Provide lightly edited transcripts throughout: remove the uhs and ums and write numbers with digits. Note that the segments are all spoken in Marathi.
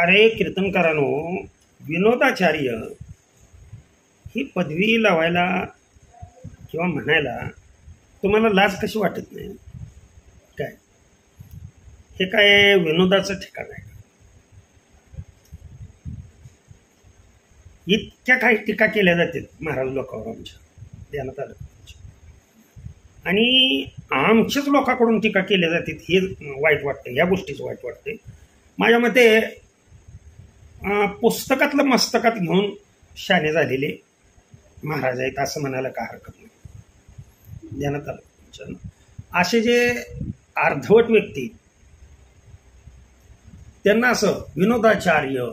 अरे कीर्तनकारांनो, विनोदाचार्य ही पदवी लावायला किंवा म्हणायला तुम्हाला लाज कशी वाटत नाही काय? हे काय विनोदाचं ठिकाण आहे? इतक्या काही टीका केल्या जातात महाराज लोकांवर आमच्या ध्यानात आलं. आणि आमच्याच लोकांकडून टीका केल्या जातात हे वाईट वाटतं. या गोष्टीचं वाईट वाटते. माझ्या मते पुस्तकातलं मस्तकात घेऊन शाने झालेले महाराज आहेत असं म्हणायला काय हरकत नाही. ध्यानात आलं. असे जे अर्धवट व्यक्ती त्यांना असं विनोदाचार्य,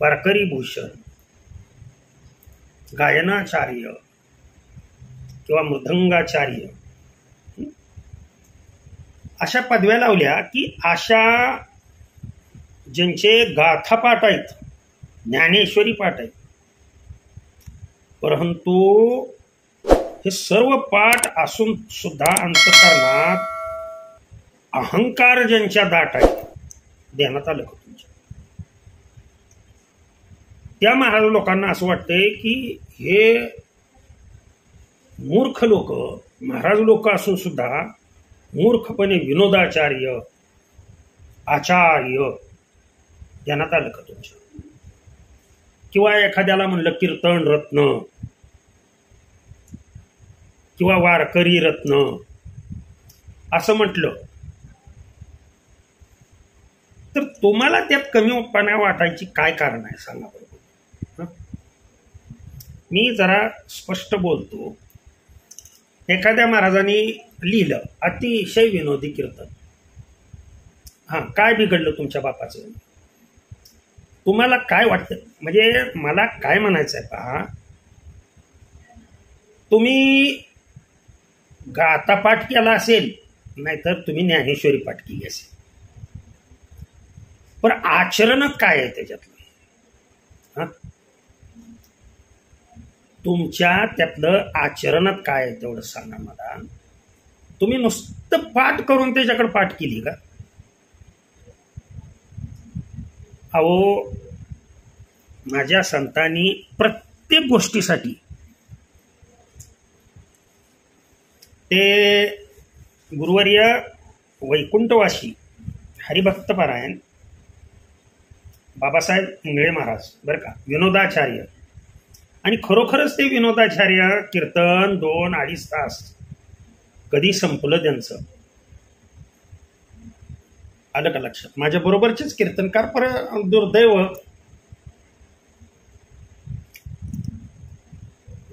वारकरी भूषण, गायनाचार्य किंवा मृदंगाचार्य अशा पदव्या लावल्या की अशा ज्यांचे गाथापाठ आहेत, ज्ञानेश्वरी पाठ आहेत, परंतु हे सर्व पाठ असून सुद्धा अंतःकरणात अहंकार ज्यांच्या दाट आहे, ध्यानात आलं का तुमच्या? त्या महाराज लोकांना असं वाटतंय की हे मूर्ख लोक, महाराज लोक असून सुद्धा मूर्खपणे विनोदाचार्य, आचार्य, ध्यानात आलं का तुमच्या? किंवा एखाद्याला म्हणलं कीर्तन रत्न किंवा वारकरी रत्न असं म्हटलं तर तुम्हाला त्यात कमीपणा वाटायची काय कारण आहे सांगा बरोबर? मी जरा स्पष्ट बोलतो. एखाद्या महाराजांनी लिहिलं अतिशय विनोदी कीर्तन, काय बिघडलं तुमच्या बापाचं? तुम्हाला काय वाटतं? म्हणजे मला काय म्हणायचं आहे पहा, तुम्ही गाथा पाठ केला असेल नाहीतर तुम्ही ज्ञानेश्वरी पाठ केली असेल, पण आचरण काय आहे त्याच्यातलं? तुमच्या त्यातलं आचरणात काय आहे तेवढं सांगा मला. तुम्ही नुसतं पाठ करून त्याच्याकडे पाठ केली का? अहो, माझ्या संतांनी प्रत्येक गोष्टीसाठी ते गुरुवर्य वैकुंठवासी हरिभक्तपरायण बाबासाहेब इंगळे महाराज बरं का, विनोदाचार्य, आणि खरोखरच ते विनोदाचार्य कीर्तन 2-2.5 तास कधी संपलं त्यांचं आलं का लक्षात? माझ्या बरोबरचेच कीर्तनकार पर दुर्दैव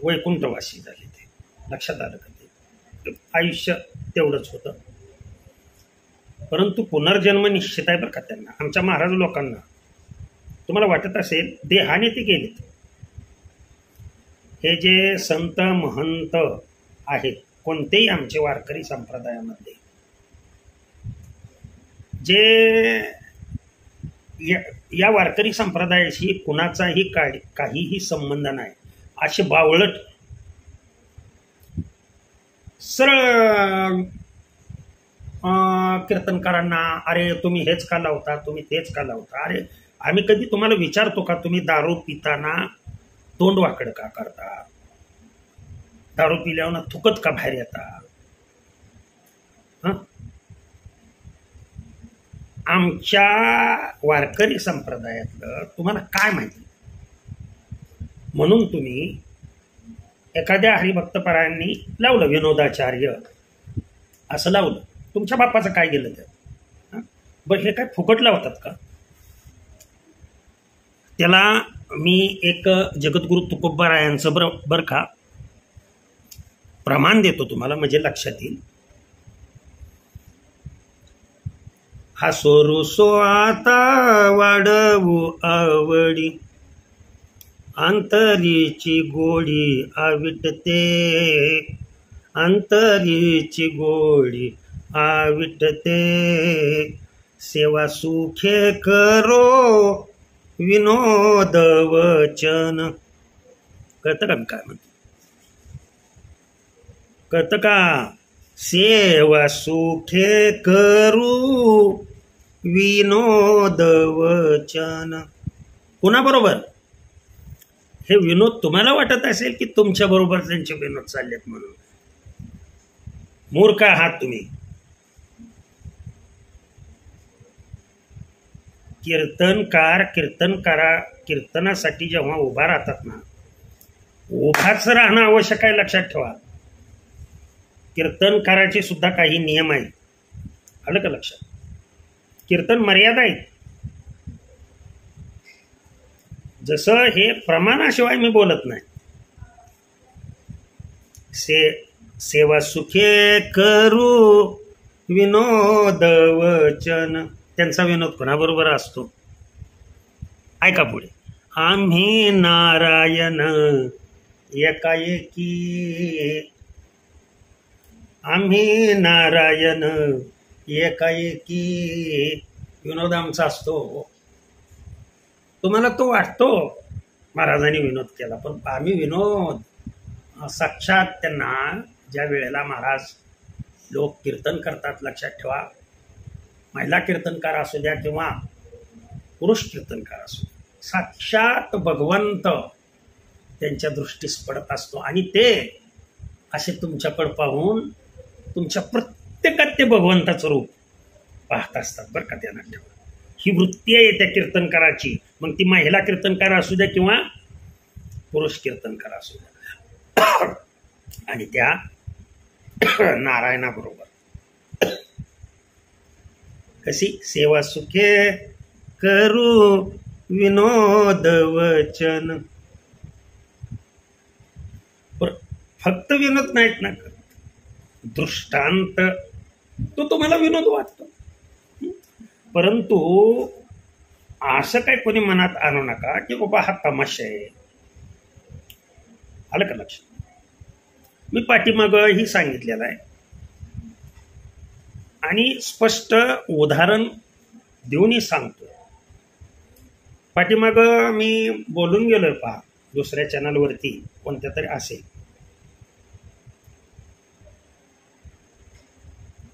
वैकुंठवासी झाले. ते लक्षात आलं का? ते आयुष्य तेवढंच होतं, परंतु पुनर्जन्म निश्चित आहे बरं का त्यांना. आमच्या महाराज लोकांना तुम्हाला वाटत असेल देहाने ते गेलेत. हे जे संत महंत आहेत कोणतेही आमचे वारकरी संप्रदायामध्ये, जे या वारकरी संप्रदायाशी कुणाचाही काहीही संबंध नाही असे बावळट सरळ कीर्तनकारांना, अरे तुम्ही हेच का लावता, तुम्ही तेच का लावता? अरे आम्ही कधी तुम्हाला विचारतो का तुम्ही दारू पिताना तोंड वाकड का करता? दारू पिल्यावर थुकत का बाहेर येता? आमच्या वारकरी संप्रदायातलं तुम्हाला काय माहिती? म्हणून तुम्ही एखाद्या हरिभक्तपरायांनी लावलं विनोदाचार्य असं लावलं, तुमच्या बापाचं काय गेलं त्यात? बरं, हे काय फुकट लावतात का? त्याला मी एक जगद्गुरु तुकोबारायांचं बरं का प्रमाण देतो तुम्हाला, म्हणजे लक्षात येईल. हसोरुसो आता वाढवू आवडी, अंतरीची गोडी आविटते, अंतरीची गोडी आविटते, सेवा सुखे करो विनोद वचन. कळतं का मी काय म्हणतो? कळतं का? सेवा सुखे करू विनोद वचन. कुणाबरोबर? हे विनोद तुम्हाला वाटत असेल की तुमच्या बरोबर त्यांचे विनोद चाललेत म्हणून. मूर्ख आहात तुम्ही. कीर्तनासाठी जेव्हा उभा राहतात ना, उभाच राहणं आवश्यक आहे, लक्षात ठेवा. कीर्तनकाराचे सुद्धा काही नियम आहेत, आलं का लक्षात? कीर्तन मर्यादा आहेत. जसं हे प्रमाणाशिवाय मी बोलत नाही. सेवा सुखे करू विनोद वचन. त्यांचा विनोद कोणाबरोबर असतो? ऐका पुढे. आम्ही नारायण एकाएकी, आम्ही नारायण एकाएकी. विनोद आमचा असतो. तुम्हाला तो वाटतो महाराजांनी विनोद केला, पण आम्ही विनोद साक्षात त्यांना ज्या वेळेला महाराज लोक कीर्तन करतात, लक्षात ठेवा, महिला कीर्तनकार असू द्या किंवा पुरुष कीर्तनकार असू द्या, साक्षात भगवंत त्यांच्या दृष्टीस पडत असतो आणि ते असे तुमच्याकडे पाहून तुमच्या प्रत्येकात ते भगवंताचं रूप पाहत असतात, बरं का. त्यांना ठेवा, ही वृत्ती आहे त्या कीर्तनकाराची. मग ती महिला कीर्तनकार असू द्या किंवा पुरुष कीर्तनकार असू द्या. आणि त्या नारायणाबरोबर कशी सेवा सुखे करू विनोद वचन. फक्त विनोद नाहीत ना, दृष्टांत तो तुम्हाला विनोद वाटतो, परंतु असं काही कोणी मनात आणू नका की बाबा हा तमाशा आहे, आलं का लक्षात? मी पाठीमागं ही सांगितलेलं आहे आणि स्पष्ट उदाहरण देऊनही सांगतो. पाठीमागं मी बोलून गेलोय पहा, दुसऱ्या चॅनलवरती कोणत्या तरी असेल,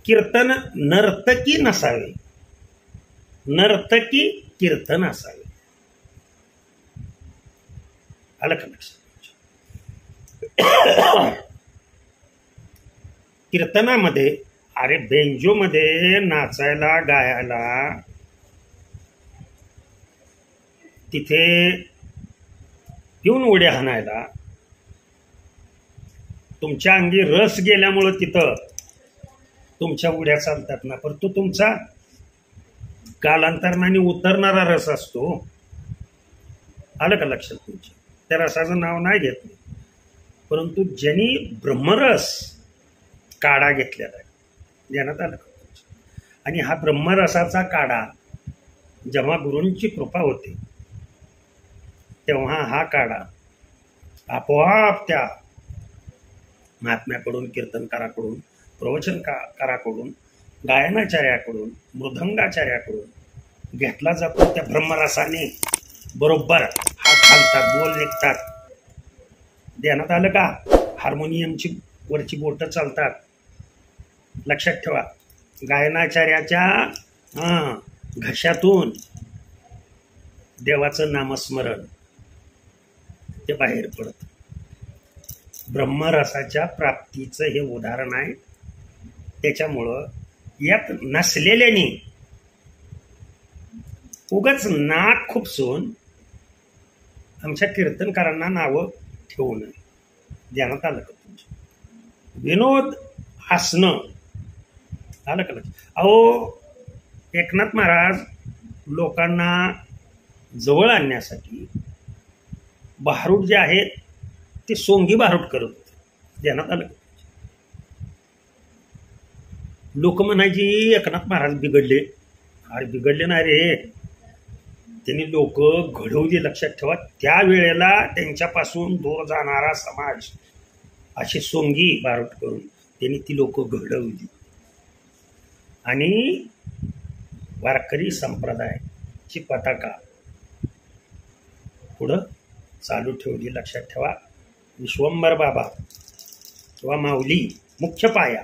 कीर्तन नर्तकी नसावे, नर्तकी कीर्तन असावे, आलं का लक्षात? कीर्तनामध्ये अरे बेंजोमध्ये नाचायला गायला तिथे येऊन उड्या हाणायला तुमच्या अंगी रस गेल्यामुळं तिथं तुमच्या उड्या चालतात ना, परंतु तुमचा कालांतराने उतरणारा रस असतो, आलं का लक्षात तुमच्या? त्या रसाचं नाव नाही घेत मी, परंतु ज्यांनी ब्रह्मरस काढा घेतलेला आहे, ध्यानात आलं का? आणि हा ब्रह्मरसाचा काढा जेव्हा गुरूंची कृपा होते तेव्हा हा काढा आपोआप त्या महात्म्याकडून, कीर्तनकाराकडून, प्रवचनकाराकडून, गायनाचार्याकडून, मृदंगाचार्याकडून घेतला जातो. त्या ब्रह्मरसाने बरोबर हात घालतात, बोल निघतात, ध्यानात आलं का? हार्मोनियमची वरची बोटं चालतात, लक्षात ठेवा. गायनाचार्याच्या घशातून देवाचं नामस्मरण ते बाहेर पडतं. ब्रह्मरसाच्या प्राप्तीचं हे उदाहरण आहे. त्याच्यामुळं यात नसलेल्याने उगाच नाक खुपसून आमच्या कीर्तनकारांना नावं ठेवू नये, ध्यानात आलं का तुमच्या? विनोद हसणं, आलं का लक्षात? अहो, एकनाथ महाराज लोकांना जवळ आणण्यासाठी भारूड जे आहेत ते सोंगी भारूड करत होते, ध्यानात आलं का? लोक म्हणायची एकनाथ महाराज बिघडले. अरे बिघडले नाही रे, त्यांनी लोक घडवली, लक्षात ठेवा. त्यावेळेला त्यांच्यापासून दूर जाणारा समाज अशी सोंगी भारूड करून त्यांनी ती लोक घडवली आणि वारकरी संप्रदायाची पताका पुढं चालू ठेवली, लक्षात ठेवा. विश्वंभर बाबा किंवा माऊली मुख्य पाया.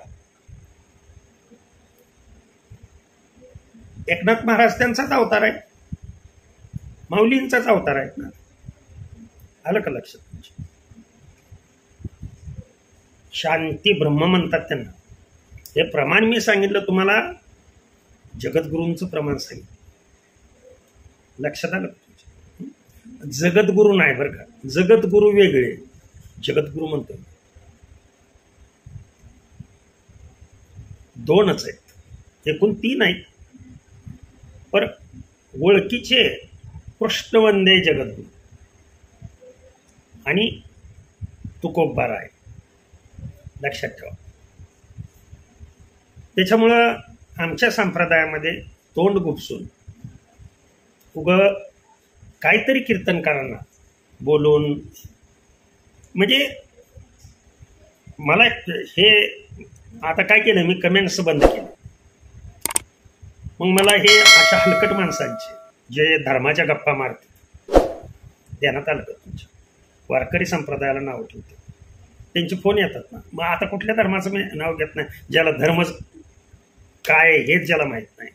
एकनाथ महाराज त्यांचाच अवतार आहे, माऊलींचाच अवतार आहे ना. आलं का लक्षात? शांती ब्रह्म म्हणतात त्यांना. हे प्रमाण मी सांगितलं तुम्हाला, जगद्गुरूंचं प्रमाण सांगितलं. लक्षात आलं? जगद्गुरू नाही बरं का, जगद्गुरू वेगळे, जगद्गुरू म्हणतो दोनच आहेत, एकूण 3 आहेत. पर ओळखीचे कृष्णवंदे जगद्गुरू आणि तुकोबार आहे, लक्षात ठेवा. त्याच्यामुळं आमच्या संप्रदायामध्ये तोंड गुपसून काहीतरी कीर्तनकारांना बोलून, म्हणजे मला हे आता काय केलं मी, कमेंट्स बंद केले. मग मला हे अशा हलकट माणसांचे जे धर्माच्या गप्पा मारते ध्यानात आलं का तुमच्या, वारकरी संप्रदायाला नाव ठेवते, त्यांचे फोन येतात ना. मग आता कुठल्या धर्माचं मी नाव घेत नाही, ज्याला धर्म काय हेच ज्याला माहित नाही,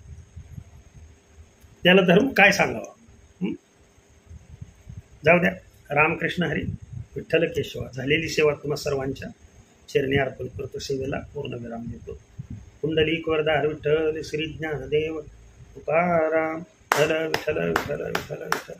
त्याला धर्म काय सांगावा. जाऊ द्या. रामकृष्ण हरी, विठ्ठल केशवा. झालेली सेवा तुम्हा सर्वांच्या चरणी अर्पण करतो, सेवेला पूर्णविराम देतो. कुंडलिक वरदा हर विठ्ठल, श्री ज्ञानदेव तुकाराम. विठ्ठल विठ्ठल विठ्ठल विठ्ठल विठ्ठल.